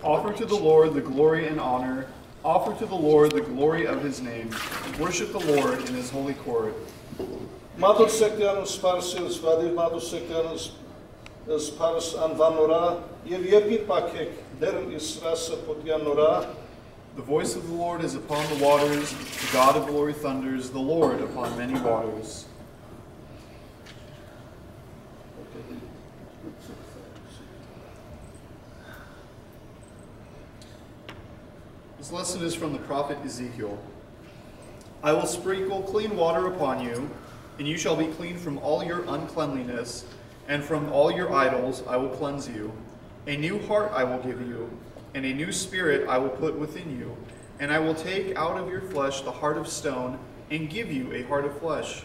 Offer to the Lord the glory and honor. Offer to the Lord the glory of his name. Worship the Lord in his holy court. Matur sektianus parsis vadir matur sektianus pars anvanora yevir pakek derm isras potianora. The voice of the Lord is upon the waters, the God of glory thunders, the Lord upon many waters. This lesson is from the prophet Ezekiel. I will sprinkle clean water upon you, and you shall be clean from all your uncleanliness, and from all your idols I will cleanse you. A new heart I will give you, and a new spirit I will put within you. And I will take out of your flesh the heart of stone, and give you a heart of flesh.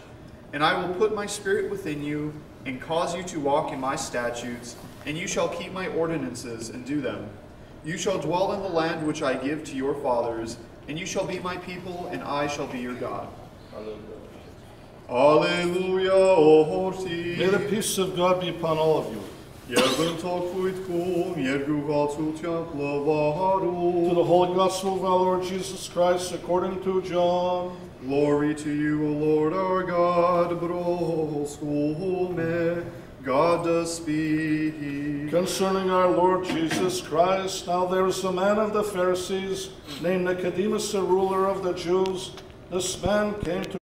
And I will put my spirit within you, and cause you to walk in my statutes, and you shall keep my ordinances and do them. You shall dwell in the land which I give to your fathers, and you shall be my people, and I shall be your God. Alleluia, o horti. May the peace of God be upon all of you. To the Holy Gospel of our Lord Jesus Christ according to John. Glory to you, O Lord our God. God does speak. Concerning our Lord Jesus Christ, now there is a man of the Pharisees named Nicodemus, a ruler of the Jews. This man came to